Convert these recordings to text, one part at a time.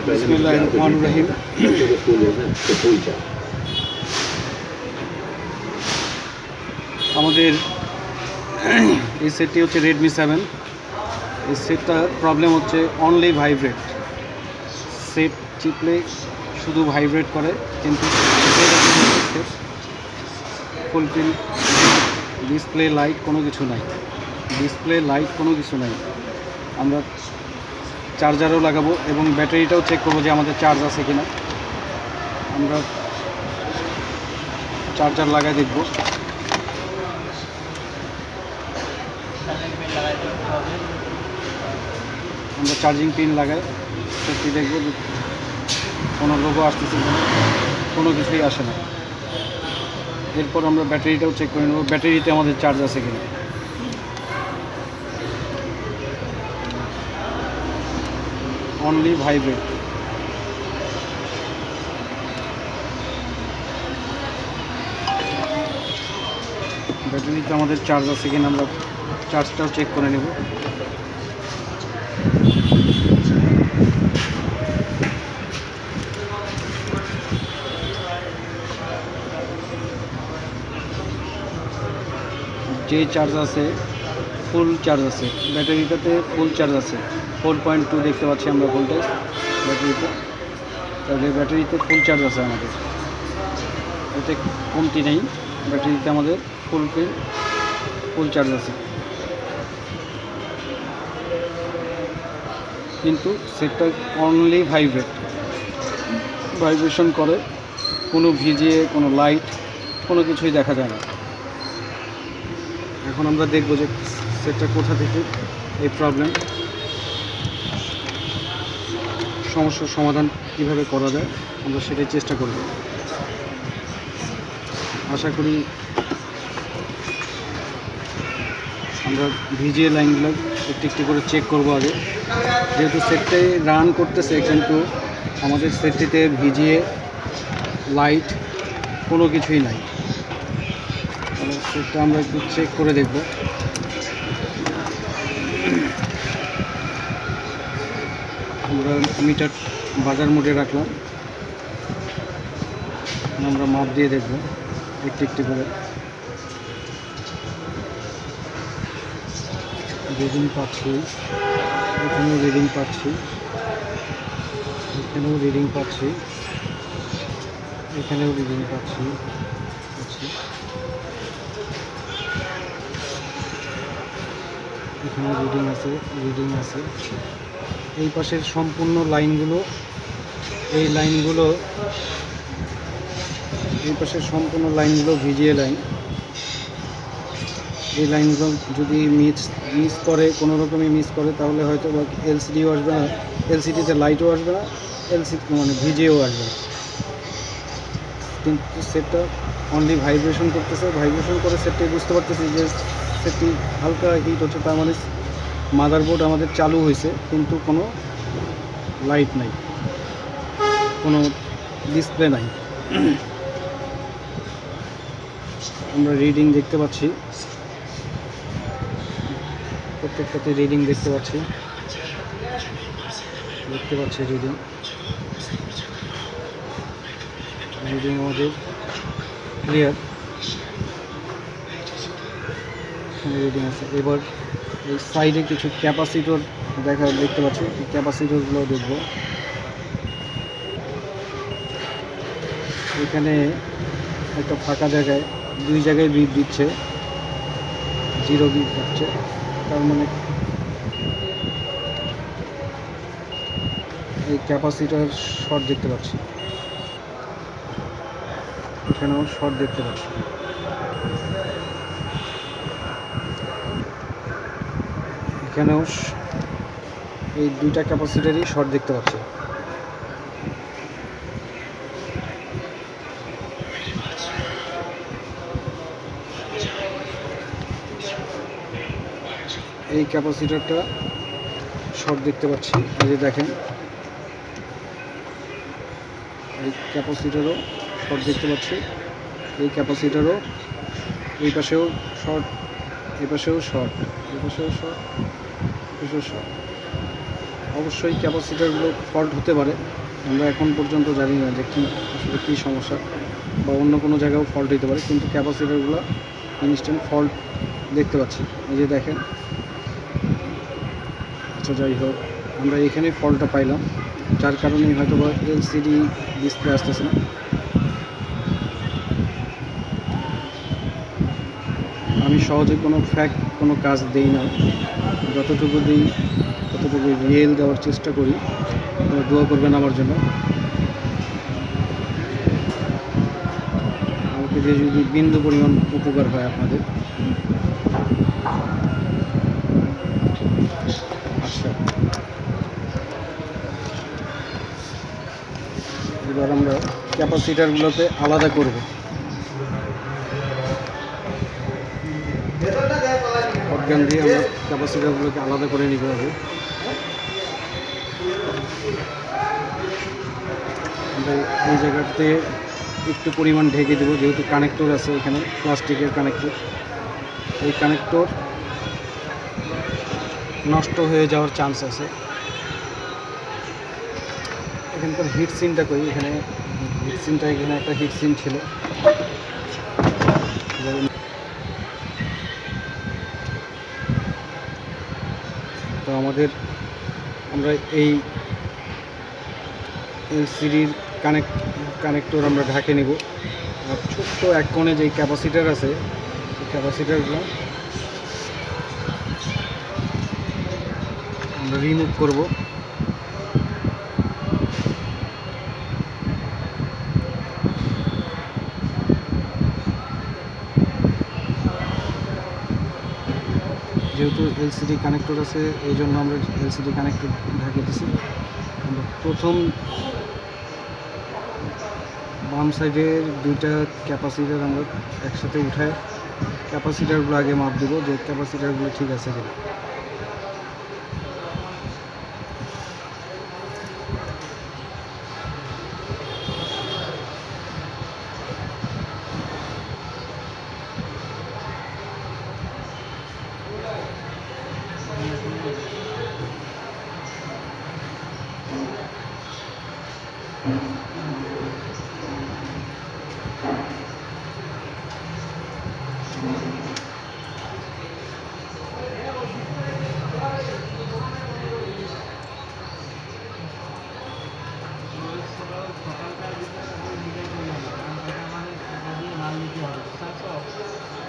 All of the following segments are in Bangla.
बिस्मिल्लाहिर्रहमानिर्रहीम। আমাদের এই সেটটি হচ্ছে Redmi 7। এই সেটটার প্রবলেম হচ্ছে অনলি ভাইব্রেট। সেট চিপলে শুধু ভাইব্রেট করে, কিন্তু ফুলফিল ডিসপ্লে লাইট কোনো কিছু নাই। আমরা চার্জারও লাগাবো এবং ব্যাটারিটাও চেক করবো যে আমাদের চার্জ আছে কিনা। আমরা চার্জার লাগাই দেখব। আমরা চার্জিং পিন লাগাই সেটটি দেখব কোনো লোগো আসতেছে কিনা, কোনো কিছুই আসে না। এরপর আমরা ব্যাটারিটাও চেক করে নেব, ব্যাটারিতে আমাদের চার্জ আছে কিনা। Only vibrate. ব্যাটারিতে আমাদের চার্জ আছে কিনা আমরা চার্জটাও চেক করে নেব। যে চার্জ আছে, ফুল চার্জ আছে, ব্যাটারিটাতে ফুল চার্জ আছে। 4.2 দেখতে পাচ্ছি আমরা ভোল্টেজ ব্যাটারিতে। তাহলে ব্যাটারিতে ফুল চার্জ আছে আমাদের, এতে কমতি নেই। ব্যাটারিতে আমাদের ফুল চার্জ আছে, কিন্তু সেটটা অনলি ভাইব্রেশন করে। কোনো ভিজিয়ে কোনো লাইট কোনো কিছুই দেখা যায় না। এখন আমরা দেখব যে সেটটা কোথা থেকে এই সমস্যার সমাধান কিভাবে করা যায়, আমরা সেটাই চেষ্টা করব। আশা করি আমরা ভিজিএ লাইনগুলো একটু করে চেক করব আগে, যেহেতু সেটটাই রান করতেছে, কিন্তু আমাদের সেটটিতে ভিজিএ লাইট কোনো কিছুই নাই। তাহলে সেটটা আমরা একটু চেক করে দেখব। আমরা মিটার বাজার মোডে রাখলাম, আমরা মাপ দিয়ে দেখব একটু করে। রিডিং পাচ্ছি, এখানেও রিডিং পাচ্ছি, এখানেও রিডিং পাচ্ছি, এখানেও রিডিং পাচ্ছি। এখানে রিডিং আছে। এই পাশের সম্পূর্ণ লাইনগুলো, এই পাশের সম্পূর্ণ লাইনগুলো ভিজিএ লাইন। এই লাইনগুলো যদি মিস করে, কোনো রকমই মিস করে, তাহলে হয়তো বা এলসিডিও আসবে না, এলসিডিতে লাইটও আসবে না, মানে ভিজিএও আসবে না। কিন্তু সেটটা অনলি ভাইব্রেশন করতেছে। ভাইব্রেশন করে সেটটাই বুঝতে পারতেছি যে সেটটি হালকা হিট হচ্ছে, তার মানে মাদারবোর্ড আমাদের চালু হয়েছে, কিন্তু কোনো লাইট নাই, কোনো ডিসপ্লে নাই। আমরা রিডিং দেখতে পাচ্ছি, প্রত্যেকটাতে রিডিং দেখতে পাচ্ছি রিডিং আমাদের ক্লিয়ার, এখানে রিডিং আছে। এবার এই সাইডে কিছু ক্যাপাসিটর দেখতে পাচ্ছি, এই ক্যাপাসিটরগুলো দেখব। এখানে একটা ফাঁকা জায়গায়, দুই জায়গায় বিট দিচ্ছে, 0 বিট হচ্ছে, তার মানে এই ক্যাপাসিটর শর্ট দেখতে পাচ্ছি। এখানেও শর্ট দেখতে পাচ্ছি। এখানেও এই দুইটা ক্যাপাসিটরই শর্ট দেখতে পাচ্ছি। এই ক্যাপাসিটরটা শর্ট দেখতে পাচ্ছি, এই যে দেখেন, এই ক্যাপাসিটরও শর্ট দেখতে পাচ্ছি। এই ক্যাপাসিটরও এই পাশেও শর্ট, এই পাশেও শর্ট, এই পাশেও শর্ট, এই পাশেও শর্ট। অবশ্যই ক্যাপাসিটারগুলো ফল্ট হতে পারে, আমরা এখন পর্যন্ত জানি না যে আসলে কী সমস্যা, বা অন্য কোনো জায়গাও ফল্ট হতে পারে, কিন্তু ক্যাপাসিটারগুলো ইনস্ট্যান্ট ফল্ট দেখতে পাচ্ছি, এই যে দেখেন। আচ্ছা যাই হোক, আমরা এখানেই ফল্টটা পাইলাম, যার কারণেই হয়তো বা এলসিডি ডিসপ্লে আসতেছে না। আমি সহজে কোনো কাজ দিই না, যতটুকু দিই ততটুকু রিয়েল দেওয়ার চেষ্টা করি। দোয়া করবেন আমার জন্য, আমাকে যে যদি বিন্দু পরিমাণ উপকার হয় আপনাদের। আচ্ছা, এবার আমরা ক্যাপাসিটারগুলোকে আলাদা করব। অজ্ঞান দিয়ে আমরা ক্যাপাসিটারগুলোকে আলাদা করে নিতে হবে। আমরা এই জায়গাতে একটু পরিমাণ ঢেকে দেবো, যেহেতু কানেক্টর আছে এখানে, প্লাস্টিকের কানেক্টর। এই কানেক্টর নষ্ট হয়ে যাওয়ার চান্স আছে। এখানকার হিট সিনটা করি, এখানে একটা হিট সিন ছিল। তো আমরা এই এলসিডির কানেক্টর আমরা ঢাকে নেব। আর ছোট্ট এক কোণে যেই ক্যাপাসিটার আছে, এই ক্যাপাসিটারগুলো আমরা রিমুভ করব। যেহেতু এলসিডি কানেক্টর আছে, এই জন্য আমরা এলসিডি কানেক্টর ঢাকে দিছি। আমরা প্রথম বাম সাইডের দুইটা ক্যাপাসিটার আমরা একসাথে উঠায় ক্যাপাসিটারগুলো আগে মাপ দেবো, যে ক্যাপাসিটারগুলো ঠিক আছে কিনা।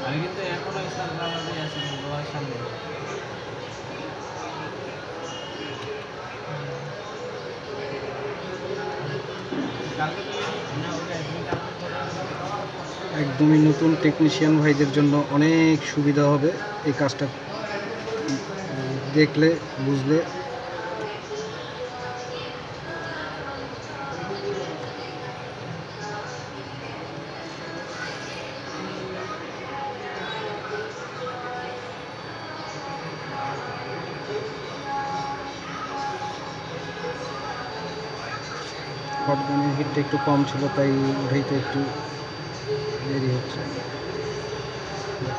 আমি কিন্তু এখনো সামনে একদমই নতুন টেকনিশিয়ান ভাইদের জন্য অনেক সুবিধা হবে এই কাজটা দেখলে, বুঝলে। হটগানের হিটটা একটু কম ছিল, তাই উঠাইতে একটু দেরি হচ্ছে।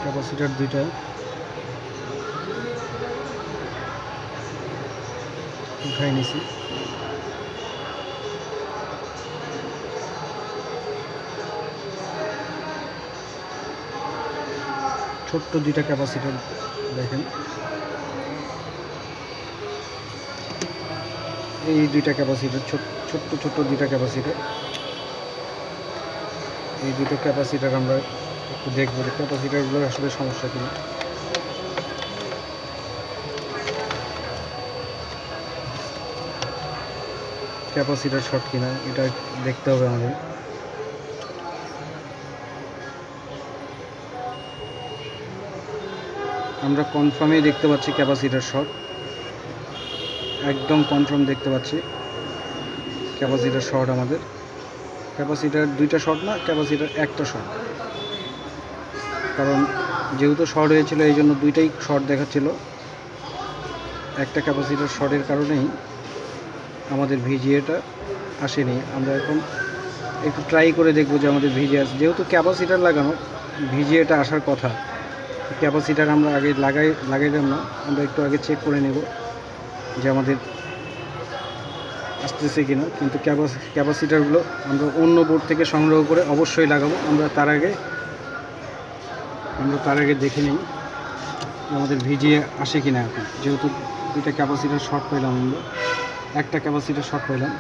ক্যাপাসিটার দুইটা উঠাই নিছি। ছোট্ট দুইটা ক্যাপাসিটার দেখেন, এই দুইটা ক্যাপাসিটার, ছোট্ট দুইটা ক্যাপাসিটার। এই দুটো ক্যাপাসিটার আমরা একটু দেখবো যে ক্যাপাসিটারগুলোর আসলে সমস্যা কিনা। ক্যাপাসিটার শর্ট কিনা এটা দেখতে হবে আমাদের। আমরা কনফার্মই দেখতে পাচ্ছি ক্যাপাসিটার শর্ট, একদম কনফার্ম দেখতে পাচ্ছি ক্যাপাসিটার শর্ট। আমাদের ক্যাপাসিটার দুইটা শর্ট না, ক্যাপাসিটার একটা শর্ট, কারণ যেহেতু শর্ট হয়েছিল এই জন্য দুইটাই শর্ট দেখাচ্ছিল। একটা ক্যাপাসিটার শর্টের কারণেই আমাদের ভিজিএটা আসেনি। আমরা এখন একটু ট্রাই করে দেখবো যে আমাদের ভিজিএ আসে, যেহেতু ক্যাপাসিটার লাগানো, ভিজিএটা আসার কথা। ক্যাপাসিটার আমরা আগে লাগাইলাম না, আমরা একটু আগে চেক করে নেব যে আমাদের আসতেছে কিনা, কিন্তু ক্যাপাসিটারগুলো আমরা অন্য বোর্ড থেকে সংগ্রহ করে অবশ্যই লাগাবো। আমরা তার আগে দেখে নিই আমাদের ভিজিএ আসে কিনা। এখন যেহেতু দুইটা ক্যাপাসিটার শর্ট পাইলাম, আমরা একটা ক্যাপাসিটার শর্ট পাইলাম।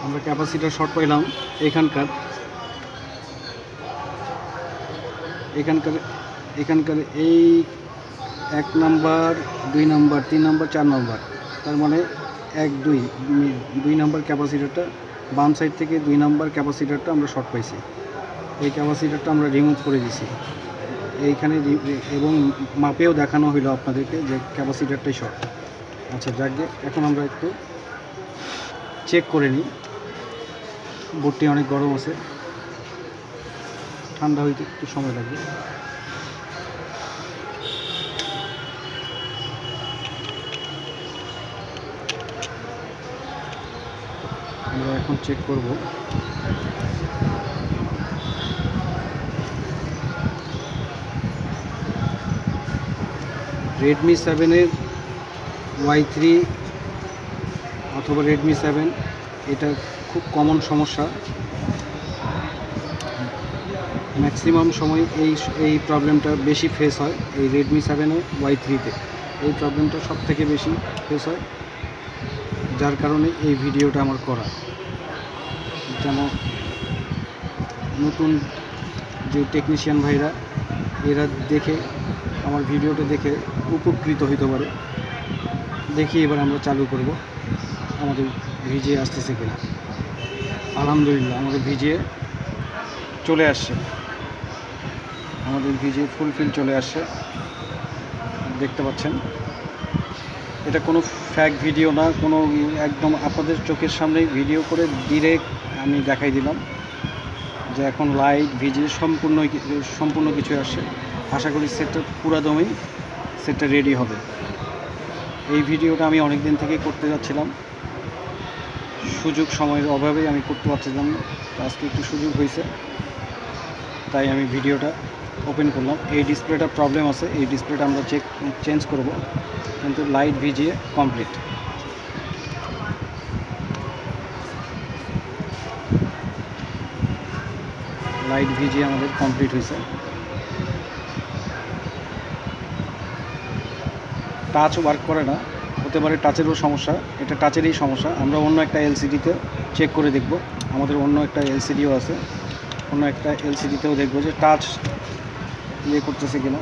আমরা ক্যাপাসিটার শর্ট পাইলাম এখানকার এই 1 নাম্বার, 2 নাম্বার, 3 নাম্বার, 4 নাম্বার, তার মানে 1 2 নাম্বার ক্যাপাসিটারটা বাম সাইড থেকে 2 নাম্বার ক্যাপাসিটারটা আমরা শর্ট পাইছি। এই ক্যাপাসিটারটা আমরা রিমুভ করে দিছি এইখানে, এবং মাপেও দেখানো হইলো আপনাদেরকে যে ক্যাপাসিটারটাই শর্ট। আচ্ছা যাকে এখন আমরা একটু চেক করে নিই। বোর্ডটি অনেক গরম আছে, ঠান্ডা হইতে একটু সময় লাগবে। আমরা এখন চেক করব Redmi 7-এর Y3 অথবা Redmi 7, এটা খুব কমন সমস্যা। ম্যাক্সিমাম সময় এই প্রবলেমটা বেশি ফেস হয় এই Redmi 7-এ Y3-তে। এই প্রবলেমটা সব থেকে বেশি ফেস হয়, যার কারণে এই ভিডিওটা আমার করা। যেন নতুন যে টেকনিশিয়ান ভাইরা এরা দেখে আমার ভিডিওটা দেখে উপকৃত হইতে পারে। দেখি এবার আমরা চালু করব আমাদের ভিজিএ আসতেছে কিনা। আলহামদুলিল্লাহ আমাদের ভিজিএ চলে আসছে, আমাদের ভিজিএ ফুলফিল চলে আসছে, দেখতে পাচ্ছেন। এটা কোনো ফ্যাক ভিডিও না, কোনো একদম আপনাদের চোখের সামনেই ভিডিও করে ডিরেক্ট আমি দেখাই দিলাম যে এখন লাইট ভিজিএ সম্পূর্ণ কিছু আসছে। আশা করি সেটটা পুরাদমেই সেটটা রেডি হবে। এই ভিডিওটা আমি অনেক দিন থেকে করতে যাচ্ছিলাম, সুযোগ সময়ের অভাবে আমি করতে পারছিলাম না। আজকে একটু সুযোগ হয়েছে, তাই আমি ভিডিওটা ওপেন করলাম। এই ডিসপ্লেটা প্রবলেম আছে, এই ডিসপ্লেটা আমরা চেঞ্জ করব, কিন্তু light VGA complete. Light VGA আমাদের কমপ্লিট হয়েছে। টাচ ওয়ার্ক করে না, হতে পারে টাচেরও সমস্যা, এটা টাচেরই সমস্যা। আমরা অন্য একটা এলসিডিতে চেক করে দেখব, আমাদের অন্য একটা এলসিডিও আছে, অন্য একটা এলসিডিতেও দেখব যে টাচ ইয়ে করতেছে কিনা।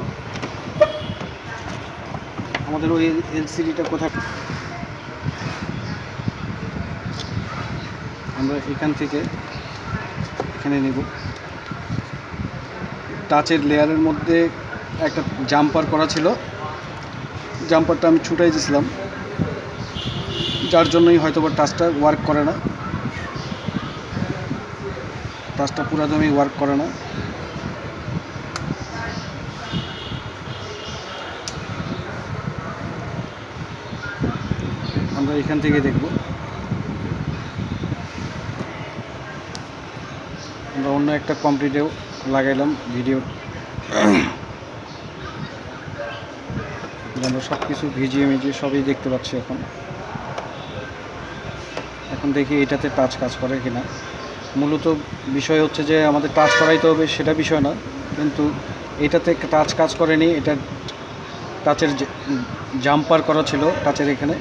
আমাদের ওই এলসিডিটা কোথায়, আমরা এখান থেকে এখানে নেব। টাচের লেয়ারের মধ্যে একটা জাম্পার করা ছিল, জাম্পারটা আমি ছুটাই দিয়েছিলাম, যার জন্যই হয়তো বা টাচটা ওয়ার্ক করে না, টাচটা পুরাদমই ওয়ার্ক করে না। আমরা এখান থেকে দেখব। আমরা অন্য একটা কমপ্লিটেও লাগাইলাম ভিডিও, আমরা সব কিছু ভিজিএ সবই দেখতে পাচ্ছি। এখন দেখি এটাতে টাচ কাজ করে কিনা। মূলত বিষয় হচ্ছে যে আমাদের টাচ করাইতে হবে সেটা বিষয় না, কিন্তু এটাতে টাচ কাজ করেনি। এটা টাচের জাম্পার করা ছিল, টাচের এখানে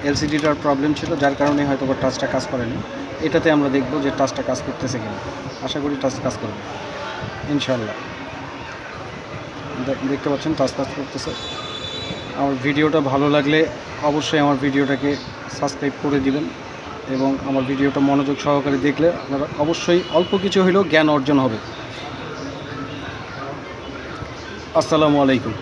এলসিডিটার প্রবলেম ছিল, যার কারণে হয়তো বা টাচটা কাজ করেনি। এটাতে আমরা দেখব যে টাচটা কাজ করতেছে কিনা। আশা করি টাচ কাজ করবে ইনশাআল্লাহ। দেখতে পাচ্ছেন টাচ কাজ করতেছে। আমার ভিডিওটা ভালো লাগলে অবশ্যই আমার ভিডিওটাকে সাবস্ক্রাইব করে দিবেন, এবং আমার ভিডিওটা মনোযোগ সহকারে দেখলে আপনারা অবশ্যই অল্প কিছু হলেও জ্ঞান অর্জন হবে। আসসালামু আলাইকুম।